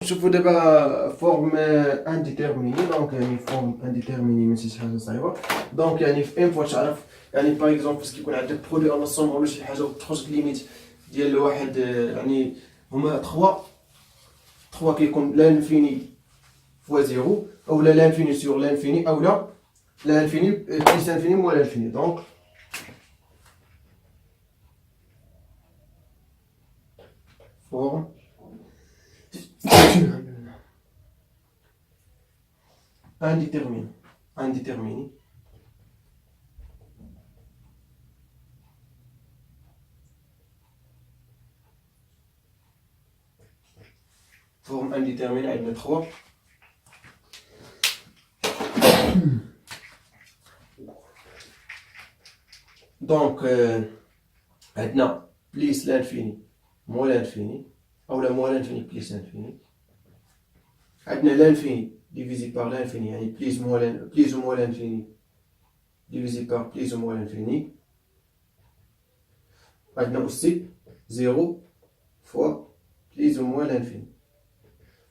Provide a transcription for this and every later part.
نشوفوا دابا فورم انديتيرميني. دونك يعني فورم انديتيرميني ماشي شي حاجه صعيبه. دونك يعني في ان فوا تعرف يعني باغ اكزومبل فاش كيكون عندك برودوي اون سوم ولا شي حاجه وتخرج ليميت ديال واحد يعني هما 3 كيكون لانفيني فوا زيرو او لانفيني سور لانفيني او لانفيني بليس انفيني موال لانفيني. دونك فورم indéterminé. Forme indéterminée عندنا 3. دونك عندنا بليس لانفيني موال لانفيني اولا موال لانفيني بليس لانفيني. عندنا لانفيني divisé par l'infini يعني بليس ou moins l'infini divisé par plus ou moins l'infini. عندنا aussi 0 fois plus ou moins l'infini.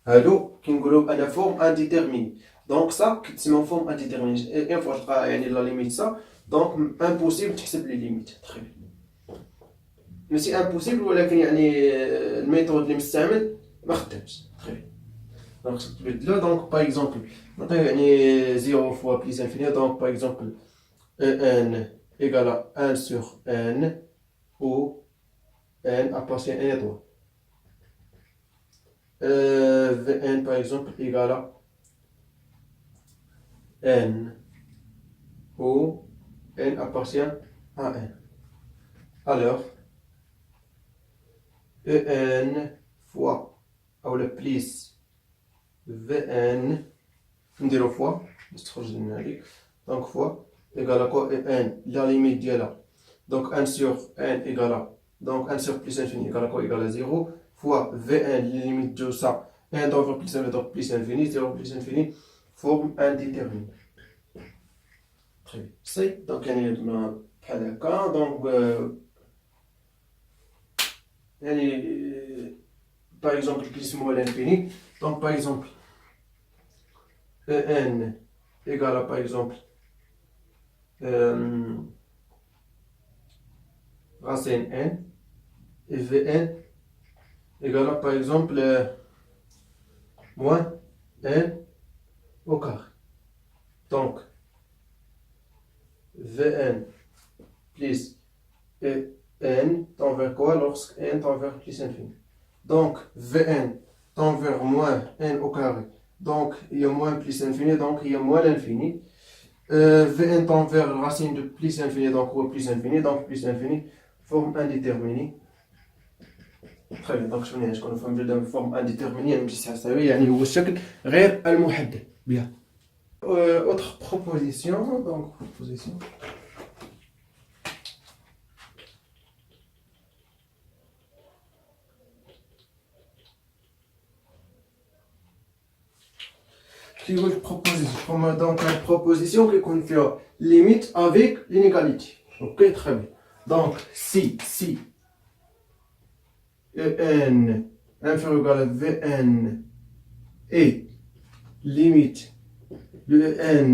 هادو كنقولو انا فورم انديتيرميني. دونك صا كتسمى فورم انديتيرميني. ان فوا تلقى يعني لا ليميت صا دونك امبوسيبل تحسب لي ليميت. تري ماشي امبوسيبل ولكن يعني الميثود اللي مستعمل ما خدامش. تري دونك خصك تبدلو. دونك باغ اكزومبل نعطيو يعني 0 فوا بليس انفيني. دونك باغ اكزومبل ان égale à 1 sur n où n appartient à n étoile. Vn par exemple égale à n où n appartient à n. Alors en fois ou le plus Vn نديرو فوا باش تخرج لنا هذيك. دونك فوا ايغال كو ان لا ليميت ديالها دونك 1 سور ان ايغال دونك 1 سور بليس انفيني ايغال كو ايغال 0 فوا في ان ليميت دو سا 1 دوفر بليس انفيني دونك بليس انفيني 0 بليس انفيني فورم انديتيرميني. تري سي دونك يعني بحال هكا. دونك يعني باغ اكزومبل بليس موال انفيني. دونك باغ اكزومبل en égale à par exemple racine n et Vn égale à par exemple moins n au carré. Donc Vn plus n tend vers quoi lorsque n tend vers plus infini. Donc Vn tend vers moins n au carré. Donc il y a moins plus infini, donc il y a moins l'infini. Vn tend vers racine de plus infini, donc plus infini, donc plus infini, forme indéterminée. Très bien. Donc شنو شكون فهم جدا forme indéterminée يعني ماشي تساوي يعني هو الشكل غير المحدد. Bien. Autre proposition. Donc proposition. Qui veut proposition. Donc une proposition qui contient limite avec l'inégalité. Ok, très bien. Donc si en inférieur ou égal à Vn et limite de n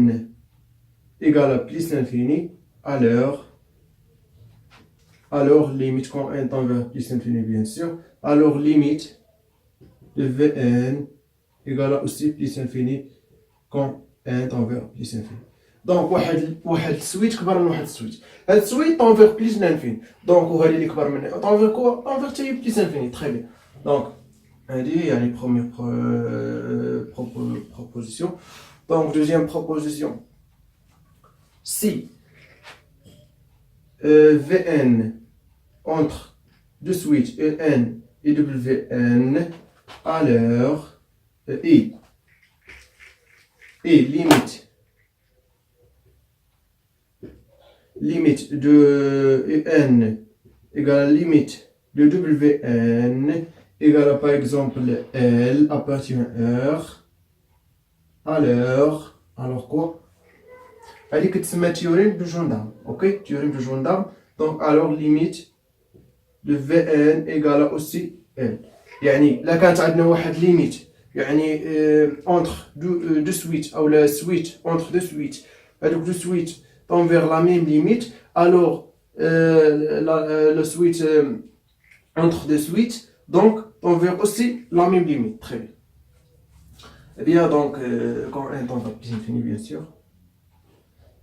égale à plus l'infini, alors limite quand n tend vers plus l'infini bien sûr, alors limite de Vn égale à aussi plus l'infini quand n tend vers plus l'infini. دونك واحد السويت كبر من واحد السويت. هاد السويت طون فيغ بليس لانفيني. دونك وهادي اللي كبر منها طون فيغ كوا طون فيغ تاهي بليس انفيني. تري بيان. دونك هادي يعني بروميير proposition. Donc deuxième proposition. Si Vn entre deux switches En et Wn, alors et limite de En égale à limite de Wn égale à par exemple L appartient à R. Alors quoi? هذه كتسمى théorème de Jourdain. Ok, théorème de Jourdain. Donc alors limite de Vn égale à aussi L. يعني لا كانت عندنا واحد ليميت يعني entre deux switches ou la switch entre deux switches هذوك deux switches tend vers la même limite alors le switch entre deux switches donc tend vers aussi la même limite. Très bien. Eh bien donc quand un tend vers plus infini bien sûr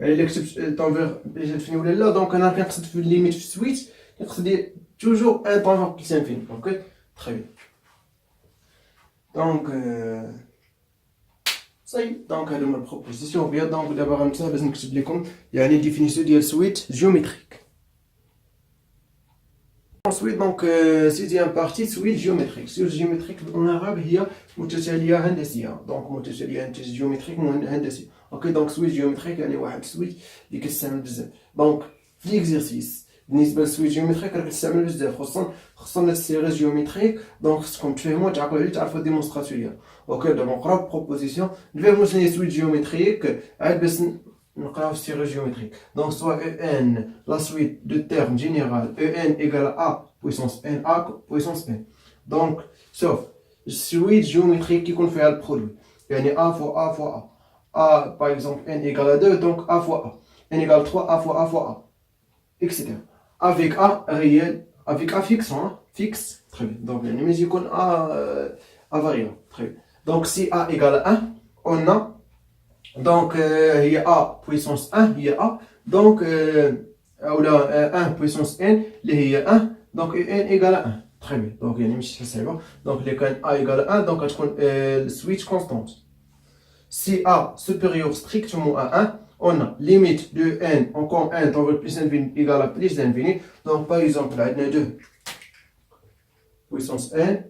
اللي كتبت tend vers plus infini ولا لا donc انا كنقصد في limite في switch كنقصد toujours un tend vers plus infini. OK très bien. Donc صاي دونك هادو هما البروبوزيسيون بيان دونك دابا غنمسح باش نكتب لكم يعني ديفينيسيون ديال سويت جيومتريك. ensuite donc sixième partie سويت جيومتريك. سويت جيومتريك بالعربي هي متتاليه هندسيه دونك متتاليه جيومتريك هندسيه. اوكي دونك سويت جيومتريك يعني واحد السويت اللي كيستعمل بزاف دونك في ليكزيرسيس بالنسبه للسويت جيومتريك راه كتستعمل بزاف خصوصا السيريز جيومتريك دونك خصكم تفهموا تعقلوا عليه تعرفوا ديمونستراسيون ديالها. اوكي دابا نقراو بروبوزيسيون نفهموا شنو هي سويت جيومتريك عاد باش نقراو السيريز جيومتريك. دونك سوا ان لا سويت دو تيرم جينيرال ان ايكال ا بويسونس ان ا بويسونس ان. دونك شوف السويت جيومتريك كيكون فيها البرودوي يعني ا فوا ا فوا ا باغ اكزومبل ان ايكال 2 دونك ا فوا ا ان ايكال 3 ا فوا ا فوا ا etc. avec A réel, avec A fixe, hein, fixe, très bien. Donc, mais il y a variable, très bien. Donc, si A égale 1, on a, donc, il y a A puissance 1, il y a A, donc, ou là, 1 puissance n, il y a 1, donc, n égale 1, très bien. Donc, il y a une mission, c'est bon. Donc, les cas A égale 1, donc, le switch constante. Si A supérieur strictement à 1, on a limite de n encore n tend vers plus infini égale à plus d'infini. Donc par exemple, on a 2 puissance n,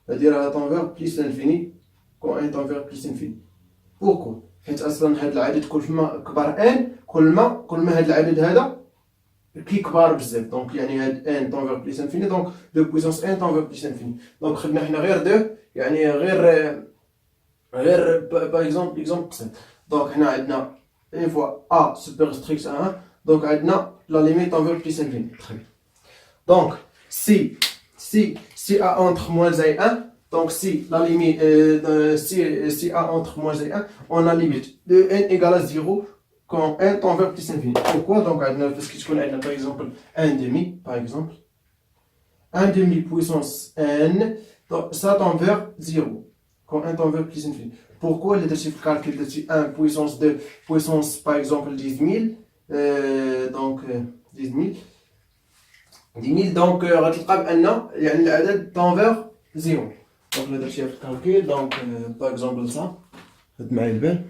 c'est-à-dire à tend vers plus l'infini quand n tend vers plus infini. Pourquoi? حيت اصلا هذا العدد كل ما كبر n كل ما هذا العدد هذا كيكبر بزاف دونك يعني هاد n tend vers plus infini donc de puissance n tend vers plus infini. donc خدنا حنا غير 2 يعني غير par exemple exemple قسم. donc حنا عندنا une fois A super strict à 1, donc on a la limite en vers plus infini. Très bien. Donc, si A entre moins et 1, donc si la limite, si A entre moins et 1, on a limite de n égale à 0 quand n tend vers plus infini. Pourquoi? Donc, parce que tu connais par exemple 1 demi, par exemple. 1 demi puissance n, donc ça tend vers 0 quand n tend vers plus infini. Pourquoi le chiffre calcul de 1 puissance 2 puissance par exemple 10 000 donc 10 000 donc غتلقى بان يعني العدد tend vers 0 donc le chiffre calcul donc par exemple ça خد معايا البال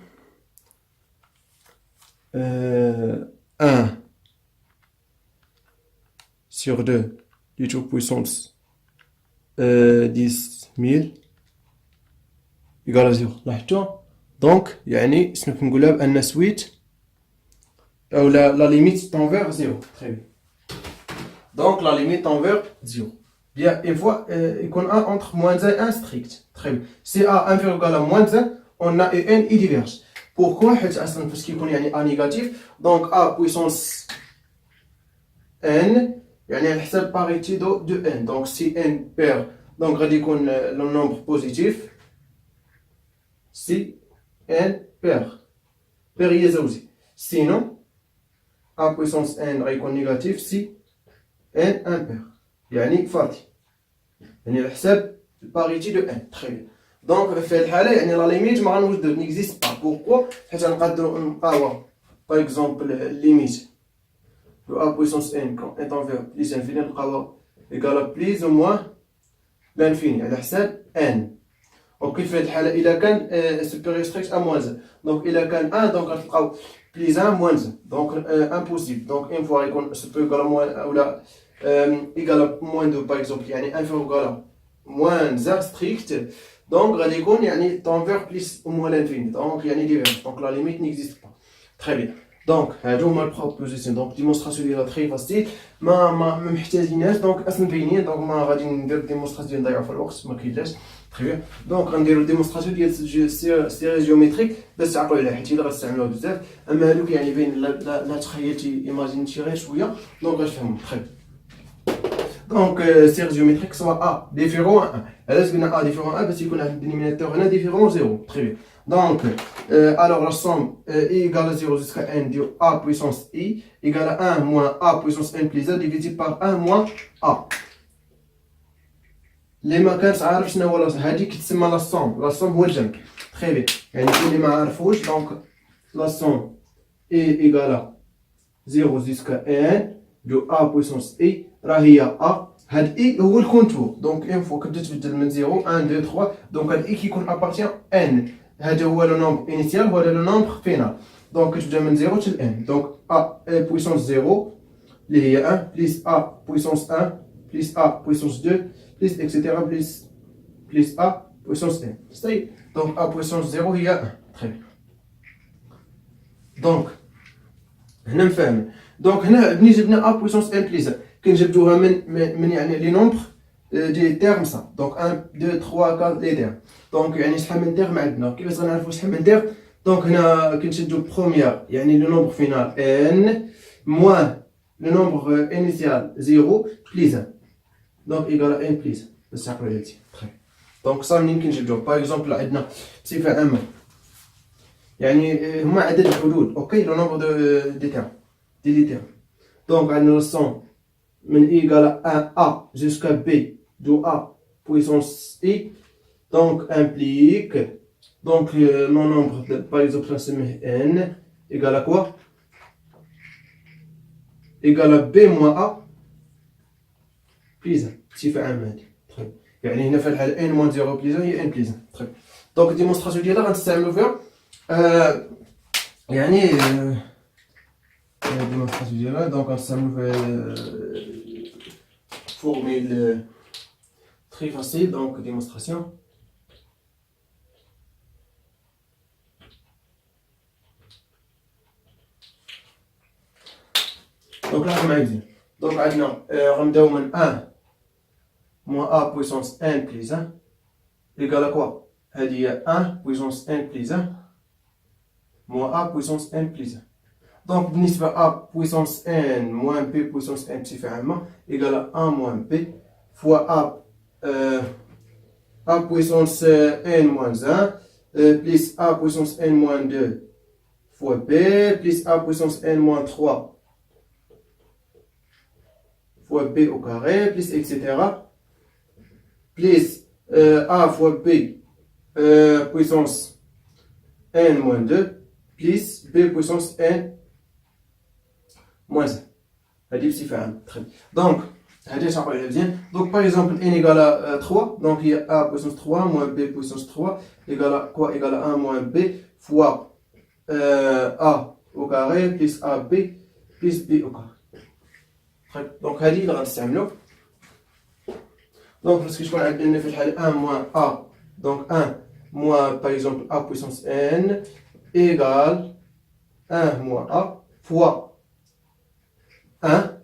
1 sur 2 du tout puissance 10 000 égale à 0 لاحظتوا دونك يعني شنو كنقولها بان سويت او لا ليميت tend vers 0 très bien donc la limite tend vers 0 bien une fois يكون A entre moins 1 et 1 strict très bien si A inférieur ou égal à moins 1 on a n y diverge pourquoi حيت اصلا فاش كيكون يعني A négatif donc A puissance n يعني على حساب parité de n donc si n pair donc غادي يكون le nombre positif si n pair هي زوجي sinon A puissance n غيكون نيجاتيف si n impair يعني فاضي يعني على حساب الباريتي دو n très bien donc في هذه الحاله يعني لا ليميت ما غنوجد نيكزيست با بوركوا حيت غنقدروا نلقاوها باغ اكزومبل ليميت دو A puissance n quand n tend vers plus infini نلقاوها ايكال بليز او موان لانفيني على حساب n. اوكي في هذه الحاله الا كان سوبيريور ستريكت ا موان دونك الا كان 1 دونك غتلقاو بليز 1 موان 1 دونك امبوسيبل دونك اون فوا يكون سوبيريور موان اولا ايكال موان 2 باغ اكزومبل يعني انفيريور ايكال موان 1 ستريكت دونك غادي يكون يعني تونفير بليس او موان لانفيني دونك يعني ديفيرج دونك لا ليميت نيكزيست با تري بيان. دونك هادو هما البروبوزيسيون دونك ديمونستراسيون ديالها تري فاسيل ما محتاجيناش دونك اصلا باينين دونك ما غادي ندير ديمونستراسيون نضيعو في الوقت ما كاينلاش تري بيان. دونك غنديرو ديمونستراسيون ديال سيري جيومتريك باش تعقلوا عليها حيت الا غتستعملوها بزاف اما هادوك يعني باين لا تخيلتي ايماجينيتي غير شويه دونك غتفهموا تري. دونك سيغ جيومتريك سوا ا ديفيرون 1. علاش قلنا ا ديفيرون 1؟ باش يكون عندنا الدينيميناتور هنا ديفيرون 0. تري بيان. دونك alors la somme i égale à 0 jusqu'à n de a puissance i égale à 1 moins a puissance n plus a divisé par 1 moins a. اللي ما كانش عارف شنو هو هذه كتسمى لا سوم. لا سوم هو الجمع. تري بيان. يعني اللي ما عارفوش دونك لا سوم i égale à 0 jusqu'à n de a puissance i راه هي a. هاد i هو الكونتور. دونك اون فوا كتبدا تبدل من 0 1 2 3 دونك هاد i كيكون ابارتيان n. هذا هو لو نومبر انيسيال وهذا لو نومبر فينال. دونك كتبدا من 0 حتى ل n. دونك a puissance 0 اللي هي 1 بليس a puissance 1 بليس a puissance 2 بليس اكسيتيرا بليس a puissance n. صحيح. دونك a puissance 0 هي 1. تري بيان. دونك هنا مفاهمين. دونك هنا ملي جبنا ا بويسونس ان بليس كنجبدوها من يعني لي نومبر دي تيرم سا. دونك 1 2 3 4 لي تيرم. دونك يعني شحال من تيرم عندنا. كيفاش غنعرفوا شحال من تيرم؟ دونك هنا كنشدو بروميير يعني لو نومبر فينال ان موان لو نومبر انيسيال 0 بليس 1. دونك ايكال ان بليس باش تعقلوا هادشي. دونك صا منين كنجبدوه؟ باغ اكزومبل عندنا بصفه عامه يعني هما عدد الحدود. اوكي لو نومبر دي تيرم دي لي تيرم. دونك عندنا لا سوم من ايكال 1 a jusqu'à b de a puissance i donc implique donc mon nombre par exemple نسميه n égal à quoi? égal à b moins a plus 1 بصفة عامة هادي. يعني هنا في الحالة n moins 0 plus 1 هي n plus 1. دونك الديمونستراسيون ديالها غنستعملو فيها يعني الديمونستراسيون ديالها دونك غنستعملو في formule très facile. Donc démonstration. Donc là on a dit donc عندنا غنبداو من 1 moins a puissance n plus 1 égale à quoi? هذه هي 1 puissance n plus 1 moins a puissance n plus 1. Donc بالنسبة a puissance n moins b puissance n بصفة عامة égale à 1 moins b fois a puissance n moins 1 plus a puissance n moins 2 fois b plus a puissance n moins 3 fois b au carré plus etc. plus a fois b puissance n moins 2 plus b puissance n moins 1. هذه بصفة عامة. دونك هذه تعقل عليها مزيان. دونك باغ اكزومبل n égale à 3 donc il y a a puissance 3 moins b puissance 3 égale à quoi? Égale à 1 moins b fois a au carré plus ab plus b au carré. دونك هذه اللي غنستعملو. دونك باسكو شكون عندنا في الحالة 1 moins a donc 1 moins par exemple a puissance n égale 1 moins a fois 1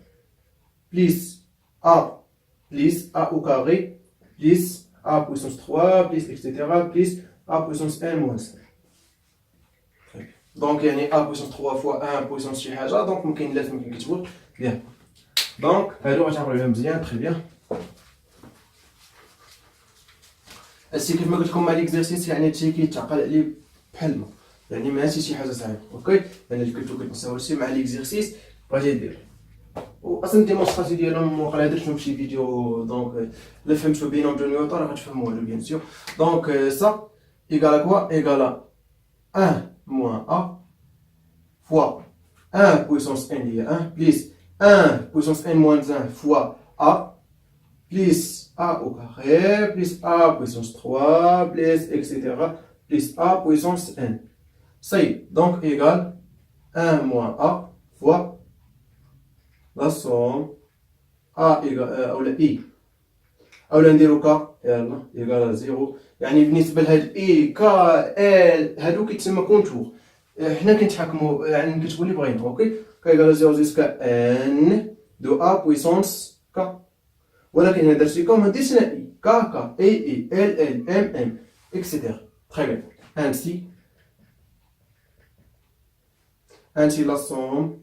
plus a au carré plus a puissance 3 plus etc. plus a puissance n moins 1. Donc il y a a puissance 3 fois 1 puissance شي حاجة donc ممكن لازم نكتبو bien. Donc هادو غتعرفوا عليهم مزيان. très bien. هادشي كيف ما قلت لكم مع ليكزارسيس يعني هادشي كيتعقل عليه بحال الماء يعني ماشي شي حاجة صعيبة. اوكي يعني اللي كنتو كتنساو هادشي مع ليكزارسيس بغيتي دير واصلا الديمونستراسيون ديالهم واقيلا درتهم في شي فيديو. دونك الا فهمتو بينوم دو نيوتن راه غتفهموه بيان سور. دونك سا ايكال كوا؟ ايكال 1 moins a fois 1 puissance n هي 1 plus 1 puissance n moins 1 fois a plus a au carré plus a puissance 3 plus etc. plus a puissance n. صاي donc égale 1 moins a fois la somme a égale ولا i اولا نديرو ك يلا ايكال 0. يعني بالنسبه لهاد اي ك ال هادو كيتسمى كونتور. حنا كنتحكموا يعني نكتبوا اللي بغينا. اوكي ك ايكال 0 جوسكا ان دو ا بويسونس ك ولكن هنا درت لكم ما نديرش انا اي ك اي ال ال ام ام اكسيتيرا. تري بيان. ainsi la somme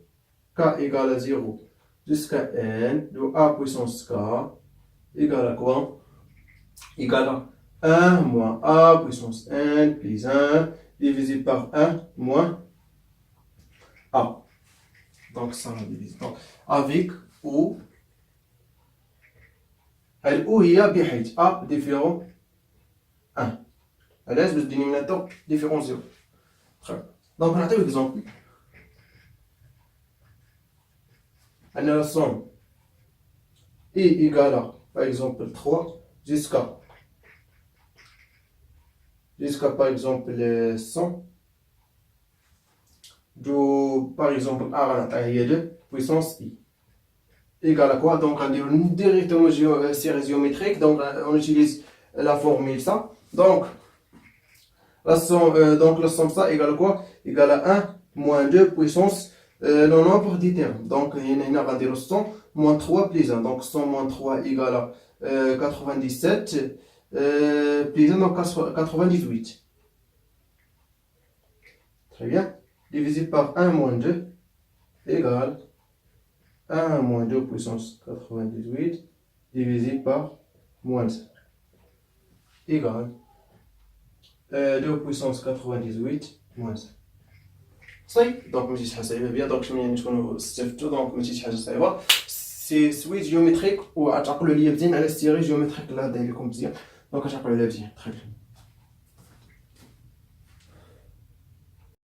k égale à 0 jusqu'à n de a puissance k égale à quoi? Égale à 1 moins a puissance n plus 1 divisé par 1 moins a. Donc ça va diviser. Donc avec ou الأو هي بحيث a différent 1. علاش باش dénominateur différent 0. Très bien. Donc on a un exemple. On a la somme I égale à, par exemple, 3 jusqu'à par exemple 100. Par exemple, A est de puissance I. Égale à quoi? Donc on dit directement série géométrique. Donc on utilise la formule ça. Donc la somme ça égale à quoi? Égale à 1 moins 2 puissance le nombre des termes. Donc il y a 100 moins 3 plus 1. Donc 100 moins 3 égale à 97 plus 1 donc 98. Très bien. Divisé par 1 moins 2 égale 1 moins 2 puissance 98 divisé par moins 5 égale 2 puissance 98 moins 5. صحيح دونك ماشي شي حاجه صعيبه بيان دونك شنو يعني تكونوا استفدتوا دونك ماشي شي حاجه صعيبه سي سويت جيومتريك وغتعقلوا ليا مزيان على السيري جيومتريك اللي غادي لكم مزيان دونك غتعقلوا عليها مزيان.